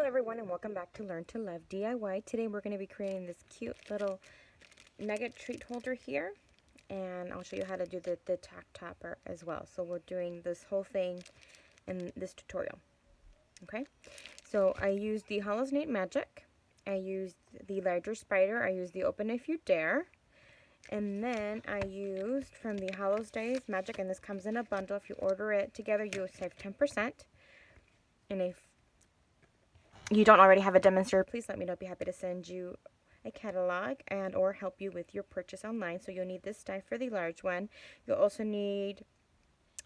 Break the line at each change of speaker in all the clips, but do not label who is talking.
Hello everyone and welcome back to Learn to Love DIY. Today we're going to be creating this cute little nugget treat holder here, and I'll show you how to do the tack topper as well. So we're doing this whole thing in this tutorial. Okay, so I used the Hollows Nate Magic, I used the larger spider, I used the Open If You Dare, and then I used from the Hollows Days Magic, and this comes in a bundle. If you order it together you'll save 10%. And if you don't already have a demonstrator, please let me know. I'd be happy to send you a catalog and or help you with your purchase online. So you'll need this die for the large one. You'll also need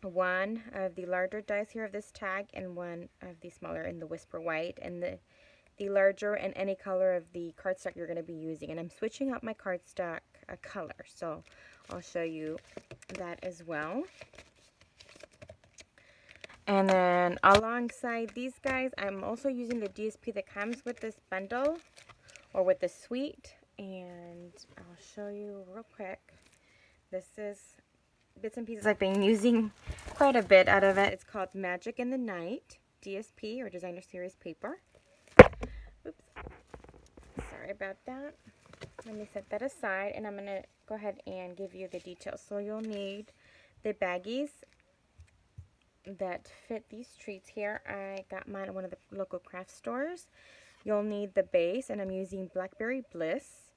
one of the larger dies here of this tag and one of the smaller in the Whisper White, and the larger and any color of the cardstock you're going to be using. And I'm switching up my cardstock color, so I'll show you that as well. And then alongside these guys, I'm also using the DSP that comes with this bundle or with the suite. And I'll show you real quick. This is bits and pieces I've been using quite a bit out of it. It's called Magic in the Night DSP or Designer Series paper. Oops. Sorry about that. Let me set that aside and I'm going to go ahead and give you the details. So you'll need the baggies that fit these treats here. I got mine at one of the local craft stores. You'll need the base, and I'm using Blackberry Bliss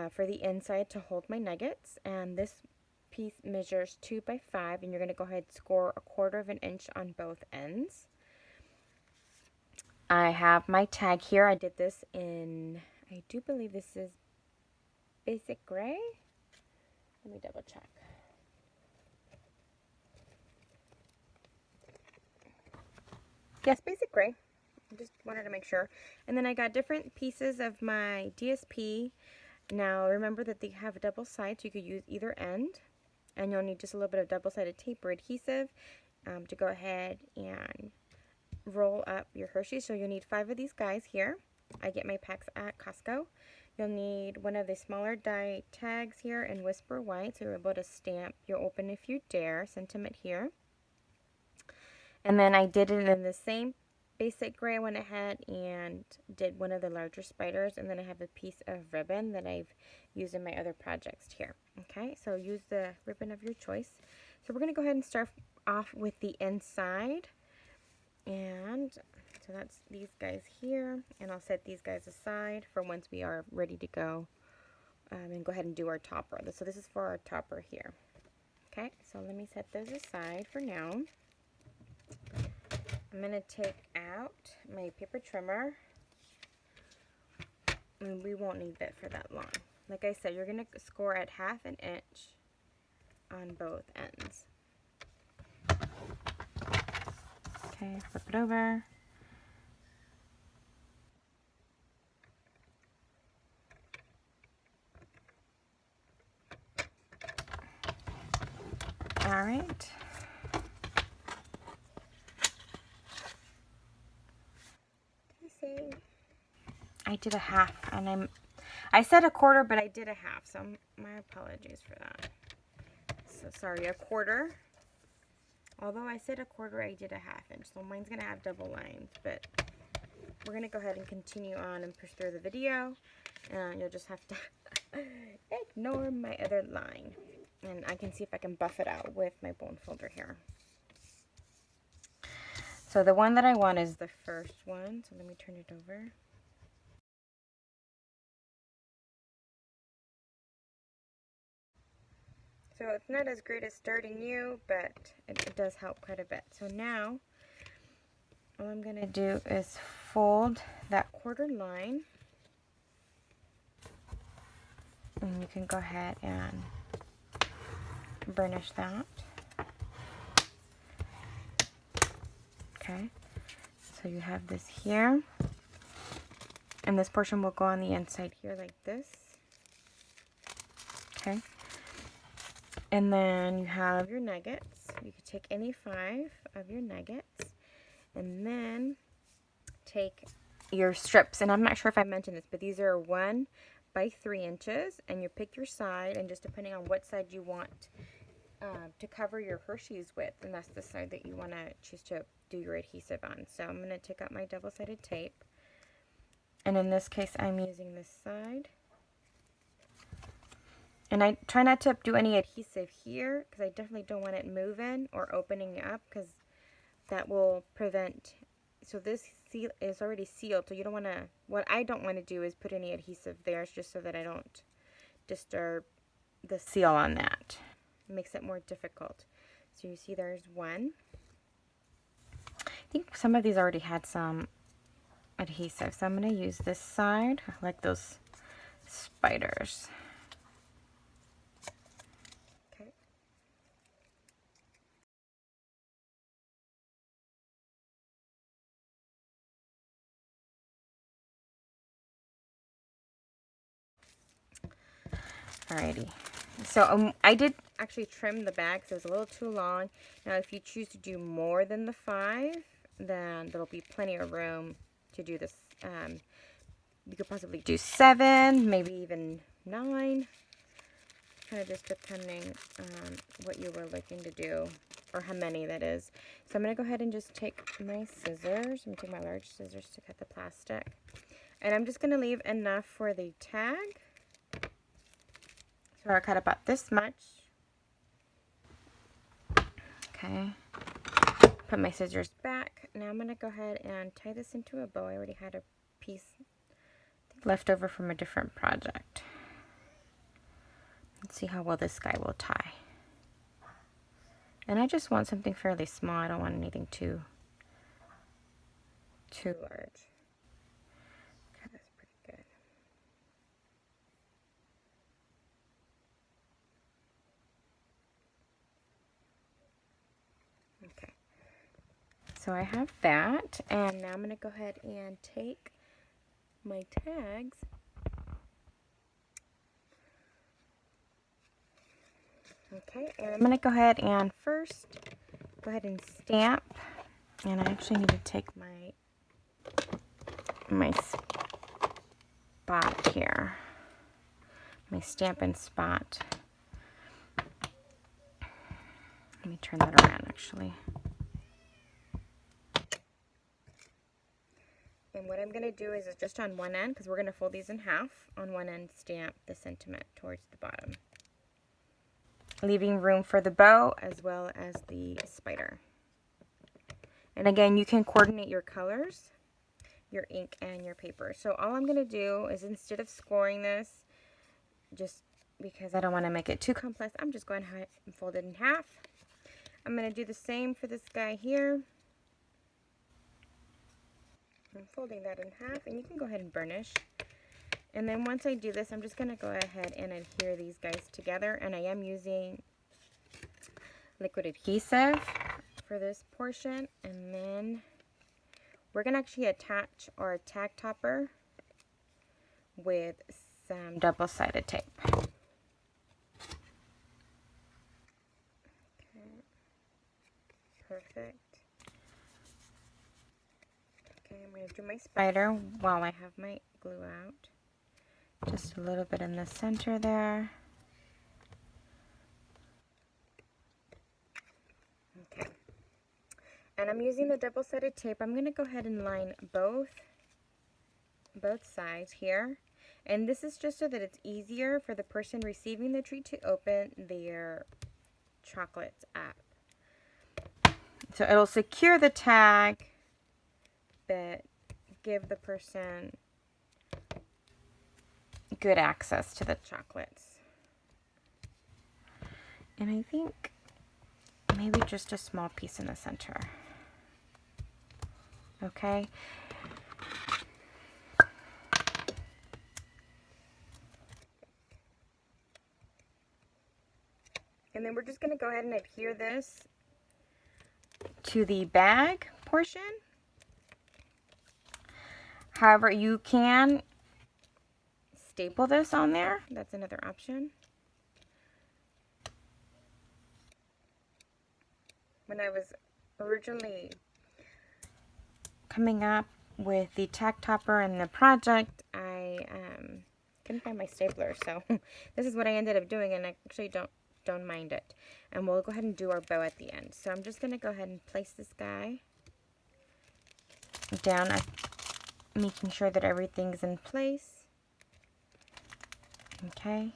for the inside to hold my nuggets, and this piece measures 2 by 5, and you're going to go ahead and score 1/4 of an inch on both ends. I have my tag here. I did this in, I do believe this is basic gray. Let me double check. Yes, basic gray. I just wanted to make sure. And then I got different pieces of my DSP. Now remember that they have a double side, so you could use either end. And you'll need just a little bit of double-sided tape or adhesive to go ahead and roll up your Hershey. So you'll need 5 of these guys here. I get my packs at Costco. You'll need one of the smaller die tags here in Whisper White, so you're able to stamp your Open If You Dare sentiment here. And then I did it in the same basic gray. I went ahead and did one of the larger spiders, and then I have a piece of ribbon that I've used in my other projects here. Okay, so use the ribbon of your choice. So we're going to go ahead and start off with the inside. And so that's these guys here, and I'll set these guys aside for once we are ready to go and go ahead and do our topper. So this is for our topper here. Okay, so let me set those aside for now. I'm going to take out my paper trimmer, and we won't need that for that long. Like I said, you're going to score at 1/2 an inch on both ends. Okay, flip it over. All right. I did a 1/2, and I said 1/4, but I did a 1/2, so my apologies for that. So sorry, 1/4. Although I said 1/4, I did a 1/2 inch, so mine's gonna have double lines, but we're gonna go ahead and continue on and push through the video, and you'll just have to ignore my other line, and I can see if I can buff it out with my bone folder here. So the one that I want is the first one, so let me turn it over. So it's not as great as starting new, but it does help quite a bit. So now, all I'm going to do is fold that 1/4 line. And you can go ahead and burnish that. Okay, so you have this here. And this portion will go on the inside here like this. Okay. And then you have your nuggets. You could take any 5 of your nuggets. And then take your strips. And I'm not sure if I mentioned this, but these are 1 by 3 inches. And you pick your side, and just depending on what side you want to cover your Hershey's with, and that's the side that you want to choose to do your adhesive on. So I'm going to take out my double-sided tape. And in this case, I'm using this side. And I try not to do any adhesive here because I definitely don't want it moving or opening up because that will prevent. So this seal is already sealed, so you don't want to, what I don't want to do is put any adhesive there just so that I don't disturb the seal on that. It makes it more difficult. So you see there's one. I think some of these already had some adhesive, so I'm going to use this side. I like those spiders. Okay. Alrighty. So I did actually trim the bag because it was a little too long. Now if you choose to do more than the 5, then there'll be plenty of room to do this. You could possibly do 7, maybe even 9. Kind of just depending on what you were looking to do, or how many that is. So I'm going to go ahead and just take my scissors. I'm going to take my large scissors to cut the plastic. And I'm just going to leave enough for the tag. So I cut about this much. Okay. Put my scissors back. Now I'm going to go ahead and tie this into a bow. I already had a piece left over from a different project. Let's see how well this guy will tie. And I just want something fairly small. I don't want anything too large. Okay, that's pretty good. Okay. So I have that, and now I'm going to go ahead and take my tags. Okay, and I'm going to go ahead and first go ahead and stamp. And I actually need to take my spot here, my Stampin' Spot. Let me turn that around actually. And what I'm going to do is just on one end, because we're going to fold these in half, on one end stamp the sentiment towards the bottom, leaving room for the bow as well as the spider. And again, you can coordinate your colors, your ink, and your paper. So all I'm going to do is, instead of scoring this, just because I don't want to make it too complex, I'm just going ahead and fold it in half. I'm going to do the same for this guy here. I'm folding that in half, and you can go ahead and burnish. And then once I do this, I'm just going to go ahead and adhere these guys together, and I am using liquid adhesive for this portion. And then we're going to actually attach our tag topper with some double-sided tape. Okay, perfect. Okay, I'm going to do my spider while I have my glue out. Just a little bit in the center there. Okay. And I'm using the double-sided tape. I'm going to go ahead and line both sides here. And this is just so that it's easier for the person receiving the treat to open their chocolates up. So it'll secure the tag, but give the person good access to the chocolates. And I think maybe just a small piece in the center. Okay. And then we're just going to go ahead and adhere this to the bag portion. However, you can staple this on there. That's another option. When I was originally coming up with the tag topper and the project, I couldn't find my stapler, so this is what I ended up doing, and I actually don't mind it. And we'll go ahead and do our bow at the end. So I'm just going to go ahead and place this guy down. making sure that everything's in place. Okay.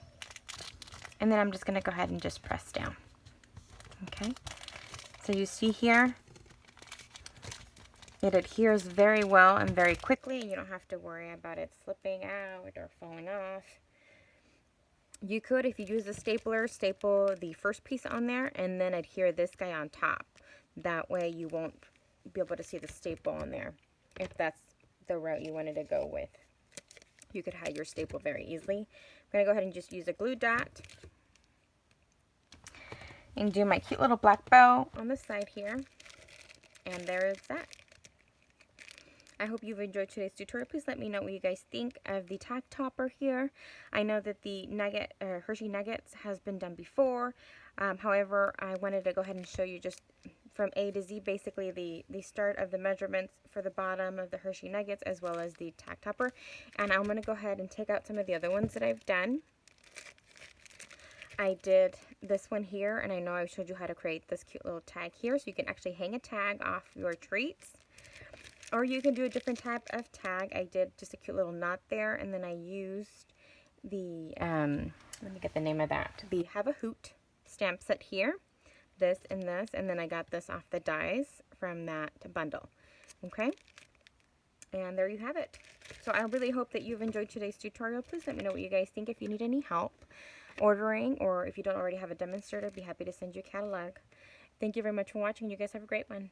And then I'm just going to go ahead and just press down. Okay. So you see here, it adheres very well and very quickly, and you don't have to worry about it slipping out or falling off. You could, if you use a stapler, staple the first piece on there and then adhere this guy on top. That way you won't be able to see the staple on there if that's the route you wanted to go with. You could hide your staple very easily. I'm going to go ahead and just use a glue dot and do my cute little black bow on the side here. And there is that. I hope you've enjoyed today's tutorial. Please let me know what you guys think of the tag topper here. I know that the nugget, Hershey Nuggets has been done before. However, I wanted to go ahead and show you just from A to Z, basically the start of the measurements for the bottom of the Hershey Nuggets as well as the tag topper. And I'm going to go ahead and take out some of the other ones that I've done. I did this one here, and I know I showed you how to create this cute little tag here, so you can actually hang a tag off your treats. Or you can do a different type of tag. I did just a cute little knot there, and then I used the, let me get the name of that, the Have a Hoot stamp set here, this, and then I got this off the dies from that bundle, okay? And there you have it. So I really hope that you've enjoyed today's tutorial. Please let me know what you guys think. If you need any help ordering, or if you don't already have a demonstrator, I'd be happy to send you a catalog. Thank you very much for watching. You guys have a great one.